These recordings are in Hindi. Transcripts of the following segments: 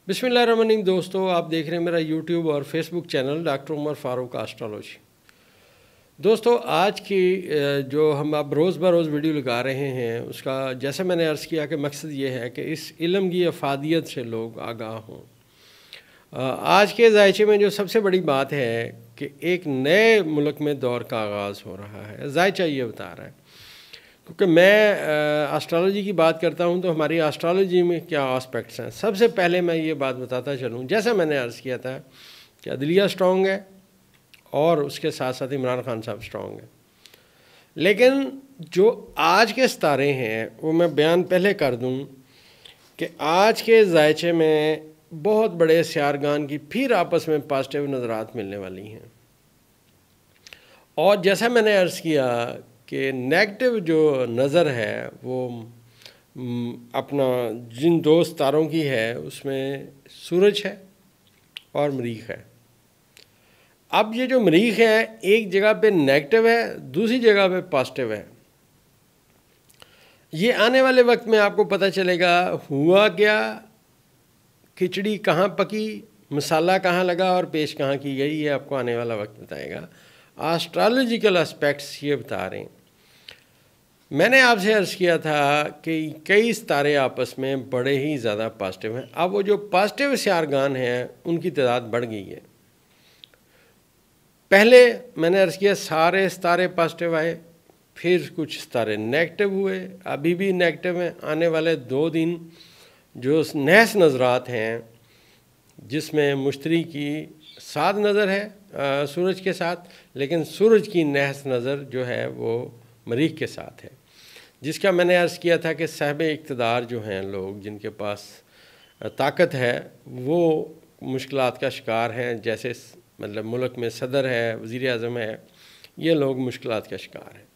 बिस्मिल्लाहिर्रहमानिर्रहीम। दोस्तों, आप देख रहे हैं मेरा यूट्यूब और Facebook channel doctor Umar Farooq astrology. दोस्तों, आज की जो हम अब रोज़ बरोज़ वीडियो लगा रहे हैं उसका जैसे मैंने अर्ज़ किया कि मकसद ये है कि इस इल्म की अफादियत से लोग आगाह हों। आज के जायचे में जो सबसे बड़ी बात है कि एक नए मुल्क में दौर का आगाज़ हो रहा है। जायचा ये बता रहा है, क्योंकि मैं एस्ट्रोलॉजी की बात करता हूँ तो हमारी एस्ट्रोलॉजी में क्या एस्पेक्ट्स हैं। सबसे पहले मैं ये बात बताता चलूँ, जैसा मैंने अर्ज़ किया था कि अदलिया स्ट्रॉन्ग है और उसके साथ साथ इमरान खान साहब स्ट्रॉन्ग है। लेकिन जो आज के सितारे हैं वो मैं बयान पहले कर दूँ कि आज के जायचे में बहुत बड़े सियारगान की फिर आपस में पॉजिटिव नज़रात मिलने वाली हैं। और जैसा मैंने अर्ज़ किया कि नेगेटिव जो नज़र है वो अपना जिन दो सितारों की है उसमें सूरज है और मरीख है। अब ये जो मरीख है एक जगह पे नेगेटिव है, दूसरी जगह पे पॉजिटिव है। ये आने वाले वक्त में आपको पता चलेगा हुआ क्या, खिचड़ी कहाँ पकी, मसाला कहाँ लगा और पेश कहाँ की गई, ये आपको आने वाला वक्त बताएगा। एस्ट्रोलॉजिकल एस्पेक्ट्स ये बता रहे हैं। मैंने आपसे अर्ज़ किया था कि कई सितारे आपस में बड़े ही ज़्यादा पॉजिटिव हैं। अब वो जो पॉजिटिव सियारगान हैं उनकी तादाद बढ़ गई है। पहले मैंने अर्ज़ किया सारे सितारे पॉजिटिव आए, फिर कुछ सितारे नेगेटिव हुए, अभी भी नेगेटिव हैं। आने वाले 2 दिन जो नहस नज़रात हैं जिसमें मुश्तरी की साथ नज़र है सूरज के साथ, लेकिन सूरज की नहस नज़र जो है वो मरीख के साथ है, जिसका मैंने अर्ज़ किया था कि साहिब इक़्तिदार जो हैं लोग जिनके पास ताकत है वो मुश्किलात का शिकार हैं। जैसे मतलब मुल्क में सदर है, वज़ीर आज़म है, ये लोग मुश्किलात का शिकार हैं।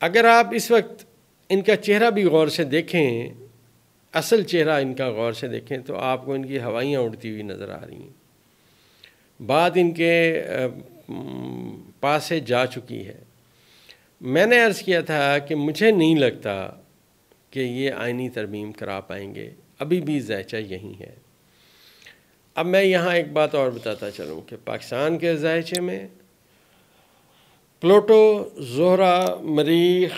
अगर आप इस वक्त इनका चेहरा भी गौर से देखें, असल चेहरा इनका गौर से देखें तो आपको इनकी हवाइयाँ उड़ती हुई नज़र आ रही हैं। बात इनके पास से जा चुकी है। मैंने अर्ज़ किया था कि मुझे नहीं लगता कि ये आइनी तरमीम करा पाएंगे, अभी भी जायचा यही है। अब मैं यहाँ एक बात और बताता चलूँ कि पाकिस्तान के जायचे में प्लूटो, ज़ोहरा, मरीख,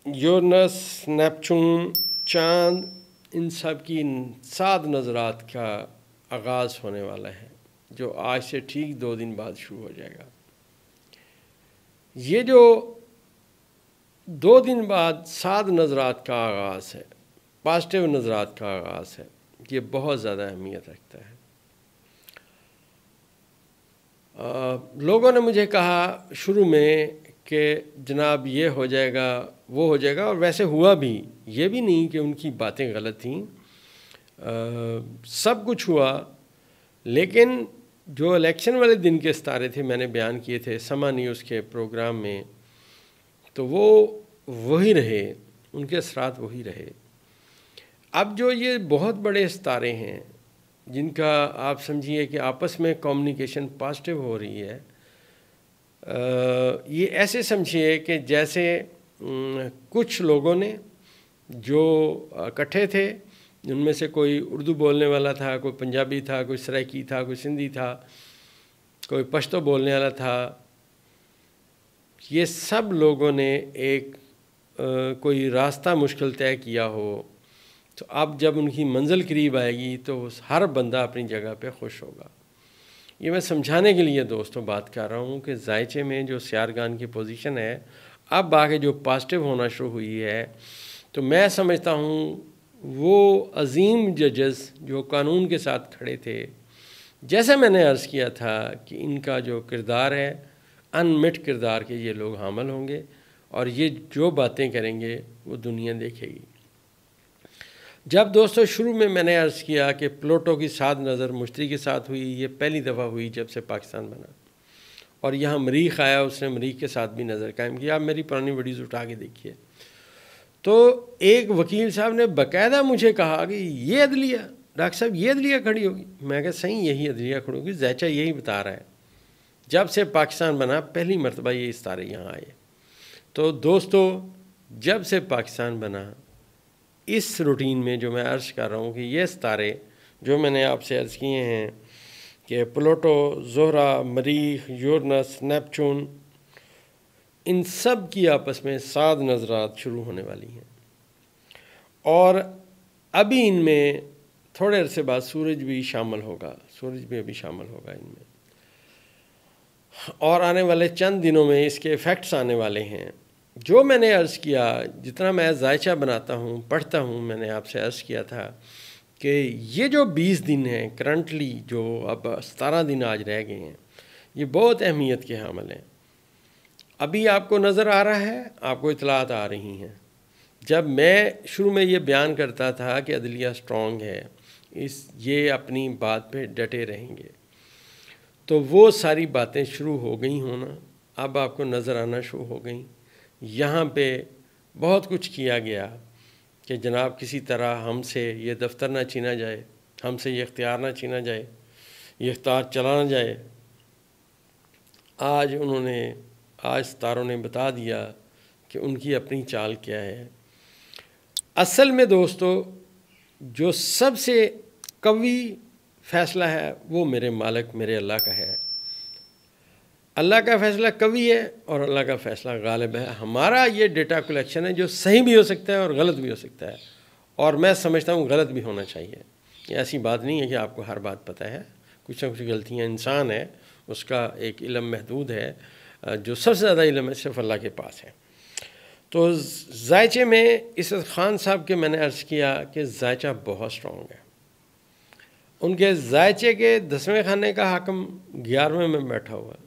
यूरेनस, नेपच्यून, चाँद, इन सब की 7 नज़रात का आगाज़ होने वाला है, जो आज से ठीक 2 दिन बाद शुरू हो जाएगा। ये जो 2 दिन बाद 7 नज़रात का आगाज़ है, पॉजिटिव नज़रात का आगाज़ है, ये बहुत ज़्यादा अहमियत रखता है। लोगों ने मुझे कहा शुरू में कि जनाब ये हो जाएगा वो हो जाएगा, और वैसे हुआ भी। ये भी नहीं कि उनकी बातें गलत थीं, सब कुछ हुआ। लेकिन जो इलेक्शन वाले दिन के सितारे थे मैंने बयान किए थे समा न्यूज़ के प्रोग्राम में, तो वो वही रहे, उनके असरात वही रहे। अब जो ये बहुत बड़े सितारे हैं जिनका आप समझिए कि आपस में कम्युनिकेशन पॉजिटिव हो रही है, ये ऐसे समझिए कि जैसे कुछ लोगों ने जो इकट्ठे थे, उनमें से कोई उर्दू बोलने वाला था, कोई पंजाबी था, कोई सराइकी था, कोई सिंधी था, कोई पश्तो बोलने वाला था। ये सब लोगों ने एक कोई रास्ता मुश्किल तय किया हो, तो अब जब उनकी मंजिल करीब आएगी तो हर बंदा अपनी जगह पे खुश होगा। ये मैं समझाने के लिए दोस्तों बात कर रहा हूँ कि जायचे में जो सियारगान की पोजीशन है अब आगे जो पॉजिटिव होना शुरू हुई है, तो मैं समझता हूँ वो अजीम जजेस जो कानून के साथ खड़े थे, जैसे मैंने अर्ज़ किया था कि इनका जो किरदार है अनमिट किरदार के ये लोग हामिल होंगे, और ये जो बातें करेंगे वो दुनिया देखेगी। जब दोस्तों शुरू में मैंने अर्ज़ किया कि प्लूटो की 7 नज़र मुश्तरी के साथ हुई, ये पहली दफ़ा हुई जब से पाकिस्तान बना, और यहाँ मरीख आया, उसने मरीख के साथ भी नज़र कायम किया। आप मेरी पुरानी वीडियोज़ उठा के देखिए। तो एक वकील साहब ने बाकायदा मुझे कहा कि ये अदलिया, डॉक्टर साहब ये अदलिया खड़ी होगी। मैं कहा सही यही अदलिया खड़ी होगी, जायचा यही बता रहा है। जब से पाकिस्तान बना पहली मरतबा ये सितारे यहाँ आए। तो दोस्तों, जब से पाकिस्तान बना इस रूटीन में जो मैं अर्ज़ कर रहा हूँ कि ये सितारे जो मैंने आपसे अर्ज़ किए हैं कि प्लूटो, ज़ोहरा, मरीख, यूरेनस, नेपच्यून, इन सब की आपस में 7 नज़रात शुरू होने वाली हैं और अभी इनमें थोड़े अरसे बाद सूरज भी शामिल होगा, सूरज भी अभी शामिल होगा इनमें, और आने वाले चंद दिनों में इसके इफ़ेक्ट्स आने वाले हैं। जो मैंने अर्ज़ किया, जितना मैं जायचा बनाता हूँ, पढ़ता हूँ, मैंने आपसे अर्ज़ किया था कि ये जो 20 दिन हैं करंटली, जो अब 17 दिन आज रह गए हैं, ये बहुत अहमियत के हामिल हैं। अभी आपको नज़र आ रहा है, आपको इतलात आ रही हैं। जब मैं शुरू में ये बयान करता था कि अदलिया स्ट्रॉन्ग है, ये अपनी बात पे डटे रहेंगे, तो वो सारी बातें शुरू हो गई होना, अब आपको नज़र आना शुरू हो गई। यहाँ पे बहुत कुछ किया गया कि जनाब किसी तरह हमसे ये दफ्तर ना छीना जाए, हमसे ये इख्तियार ना छीना जाए, ये इख्तियार चला ना जाए। आज सितारों ने बता दिया कि उनकी अपनी चाल क्या है। असल में दोस्तों, जो सबसे कवी फ़ैसला है वो मेरे मालिक, मेरे अल्लाह का है। अल्लाह का फ़ैसला कवी है और अल्लाह का फ़ैसला गालिब है। हमारा ये डेटा कलेक्शन है जो सही भी हो सकता है और गलत भी हो सकता है, और मैं समझता हूँ गलत भी होना चाहिए। ये ऐसी बात नहीं है कि आपको हर बात पता है, कुछ ना कुछ गलतियाँ, इंसान है, उसका एक इल्म महदूद है, जो सबसे ज़्यादा इल्म है सिर्फ अल्लाह के पास है। तो जायचे में इसद ख़ान साहब के मैंने अर्ज़ किया कि जायचा बहुत स्ट्रॉन्ग है। उनके जायचे के 10वें खाने का हाकम 11वें में बैठा हुआ है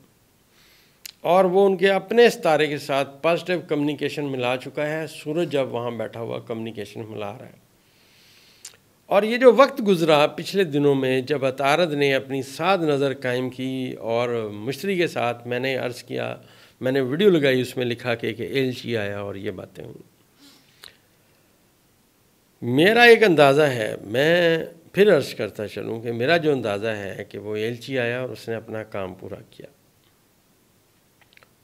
और वो उनके अपने सितारे के साथ पॉजिटिव कम्युनिकेशन मिला चुका है। सूरज जब वहाँ बैठा हुआ कम्युनिकेशन मिला रहा है। और ये जो वक्त गुज़रा पिछले दिनों में, जब अतारद ने अपनी 7 नज़र कायम की और मुश्तरी के साथ मैंने अर्ज़ किया, मैंने वीडियो लगाई, उसमें लिखा कि एलची आया और ये बातें हुई। मेरा एक अंदाज़ा है, मैं फिर अर्ज़ करता चलूँ कि मेरा जो अंदाज़ा है कि वो एलची आया और उसने अपना काम पूरा किया,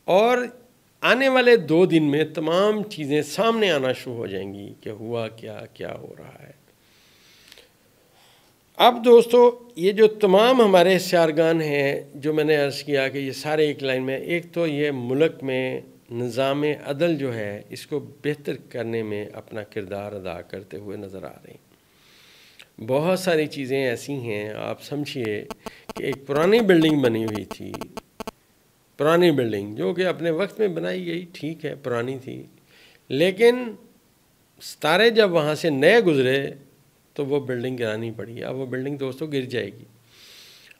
और आने वाले 2 दिन में तमाम चीज़ें सामने आना शुरू हो जाएंगी कि हुआ क्या, क्या हो रहा है। अब दोस्तों, ये जो तमाम हमारे हिस्सारगान हैं, जो मैंने अर्ज़ किया कि ये सारे एक लाइन में, एक तो ये मुल्क में निज़ाम अदल जो है इसको बेहतर करने में अपना किरदार अदा करते हुए नज़र आ रहे हैं। बहुत सारी चीज़ें ऐसी हैं, आप समझिए कि एक पुरानी बिल्डिंग बनी हुई थी, पुरानी बिल्डिंग जो कि अपने वक्त में बनाई गई, ठीक है, पुरानी थी, लेकिन सितारे जब वहाँ से नए गुज़रे तो वो बिल्डिंग गिरानी पड़ी। अब वो बिल्डिंग दोस्तों गिर जाएगी।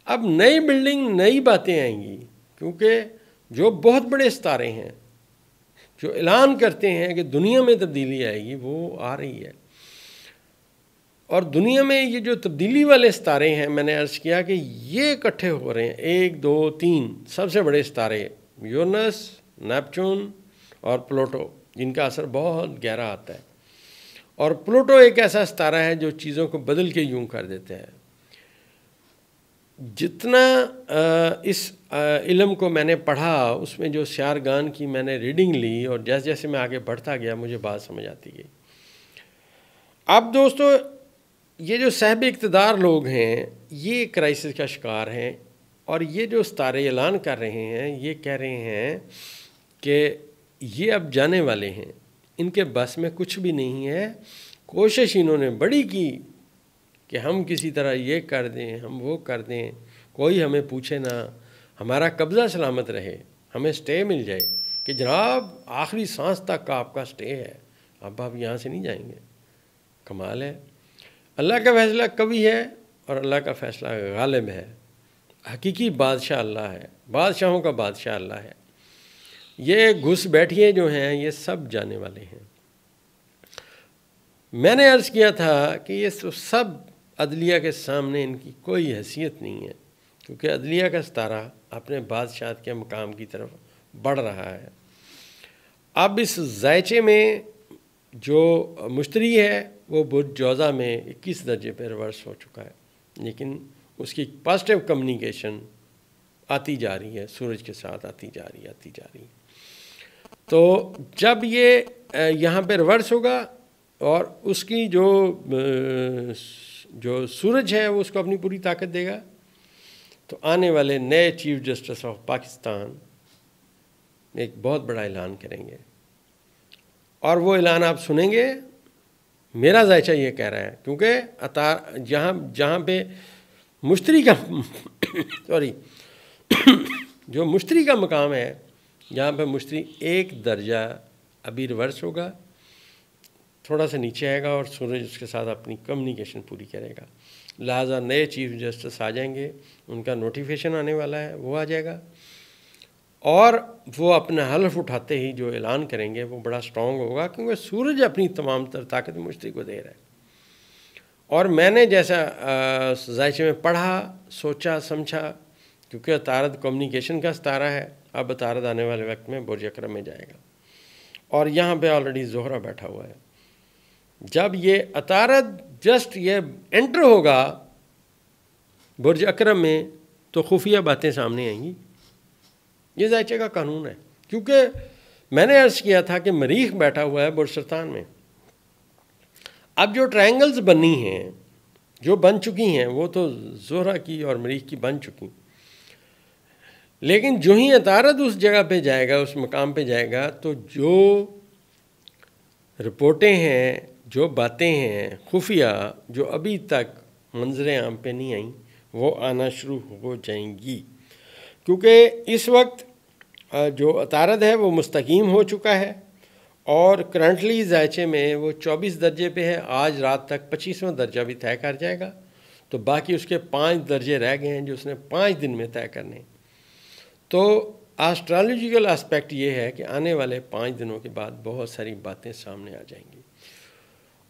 अब नई बिल्डिंग, नई बातें आएंगी, क्योंकि जो बहुत बड़े सितारे हैं जो ऐलान करते हैं कि दुनिया में तब्दीली आएगी, वो आ रही है। और दुनिया में ये जो तब्दीली वाले सितारे हैं, मैंने अर्ज़ किया कि ये इकट्ठे हो रहे हैं, 1, 2, 3 सबसे बड़े सितारे, यूरेनस, नेपच्यून और प्लूटो, जिनका असर बहुत गहरा आता है। और प्लूटो एक ऐसा सितारा है जो चीज़ों को बदल के यूं कर देते हैं। जितना इस इल्म को मैंने पढ़ा, उसमें जो सियारगान की मैंने रीडिंग ली, और जैसे जैसे मैं आगे बढ़ता गया मुझे बात समझ आती गई। अब दोस्तों, ये जो साहिब इक़्तिदार लोग हैं ये क्राइसिस का शिकार हैं, और ये जो सितारे ऐलान कर रहे हैं, ये कह रहे हैं कि ये अब जाने वाले हैं, इनके बस में कुछ भी नहीं है। कोशिश इन्होंने बड़ी की कि हम किसी तरह ये कर दें, हम वो कर दें, कोई हमें पूछे ना, हमारा कब्ज़ा सलामत रहे, हमें स्टे मिल जाए कि जनाब आखिरी सांस तक का आपका स्टे है, अब आप यहाँ से नहीं जाएंगे। कमाल है। अल्लाह का फ़ैसला कभी है और अल्लाह का फ़ैसला गालिब है। हकीकी बादशाह अल्लाह है, बादशाहों का बादशाह अल्लाह है। ये घुस बैठिए जो हैं ये सब जाने वाले हैं। मैंने अर्ज़ किया था कि ये सब अदलिया के सामने इनकी कोई हैसियत नहीं है, क्योंकि अदलिया का सितारा अपने बादशाह के मकाम की तरफ बढ़ रहा है। अब इस जायचे में जो मुश्तरी है वो बुर्ज जौज़ा में 21 दर्जे पर रिवर्स हो चुका है, लेकिन उसकी पॉजिटिव कम्युनिकेशन आती जा रही है, सूरज के साथ आती जा रही है। तो जब ये यहाँ पे रिवर्स होगा और उसकी जो जो सूरज है वो उसको अपनी पूरी ताकत देगा। तो आने वाले नए चीफ जस्टिस ऑफ पाकिस्तान एक बहुत बड़ा ऐलान करेंगे, और वो ऐलान आप सुनेंगे। मेरा जायचा ये कह रहा है, क्योंकि जहाँ पे मुश्तरी का सॉरी जो मुश्तरी का मकाम है, यहाँ पे मुश्तरी एक दर्जा अभी रिवर्स होगा, थोड़ा सा नीचे आएगा और सूरज उसके साथ अपनी कम्युनिकेशन पूरी करेगा। लिहाजा नए चीफ जस्टिस आ जाएंगे, उनका नोटिफिकेशन आने वाला है, वो आ जाएगा, और वो अपना हल्फ उठाते ही जो ऐलान करेंगे वो बड़ा स्ट्रॉन्ग होगा, क्योंकि सूरज अपनी तमाम तर ताकत मुश्तरी को दे रहा है। और मैंने जैसा जायचे में पढ़ा, सोचा, समझा, क्योंकि अतारद कम्युनिकेशन का सितारा है, अब अतारद आने वाले वक्त में बुर्ज अकरम में जाएगा, और यहाँ पे ऑलरेडी ज़ोहरा बैठा हुआ है। जब ये अतारद जस्ट ये एंटर होगा बुर्ज अकरम में, तो खुफिया बातें सामने आएंगी। ये जायचे का कानून है, क्योंकि मैंने अर्ज़ किया था कि मरीख बैठा हुआ है बुर्ज सुल्तान में। अब जो ट्रायंगल्स बनी हैं, जो बन चुकी हैं, वो तो ज़ोहरा की और मरीख की बन चुकी, लेकिन जो ही अतारद उस जगह पे जाएगा, उस मकाम पे जाएगा, तो जो रिपोर्टें हैं, जो बातें हैं खुफिया, जो अभी तक मंजर आम पे नहीं आई, वो आना शुरू हो जाएंगी। क्योंकि इस वक्त जो अतारद है वो मुस्तकीम हो चुका है, और करंटली जायचे में वो 24 दर्जे पे है। आज रात तक 25वां दर्जा भी तय कर जाएगा, तो बाकी उसके 5 दर्जे रह गए हैं जो उसने 5 दिन में तय करने। तो एस्ट्रोलॉजिकल एस्पेक्ट ये है कि आने वाले 5 दिनों के बाद बहुत सारी बातें सामने आ जाएंगी,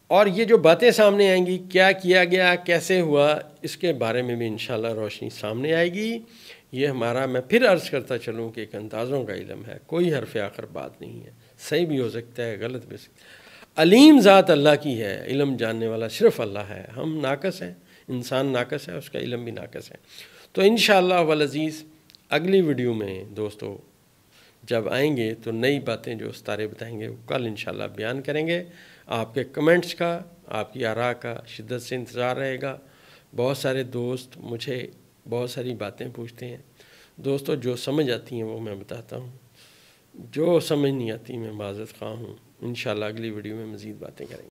और ये जो बातें सामने आएंगी, क्या किया गया, कैसे हुआ, इसके बारे में भी इंशाल्लाह रोशनी सामने आएगी। ये हमारा, मैं फिर अर्ज़ करता चलूँ कि एक अंदाज़ों का इल्म है, कोई हरफ आखिर बात नहीं है, सही भी हो सकता है, गलत भी हो सकता है। अलीम ज़ात अल्लाह की है, इल्म जानने वाला सिर्फ़ अल्लाह है। हम नाकस हैं, इंसान नाकस है, उसका इल्म भी नाकस है। तो इंशाअल्लाह वल अज़ीज़ अगली वीडियो में दोस्तों जब आएंगे तो नई बातें जो उस्तारे बताएंगे वो कल इंशाअल्लाह बयान करेंगे। आपके कमेंट्स का, आपकी आरा का शिद्दत से इंतज़ार रहेगा। बहुत सारे दोस्त मुझे बहुत सारी बातें पूछते हैं। दोस्तों जो समझ आती हैं वो मैं बताता हूँ, जो समझ नहीं आती मैं माज़रत ख़्वाह हूँ। इंशाअल्लाह अगली वीडियो में मज़ीद बातें करेंगे।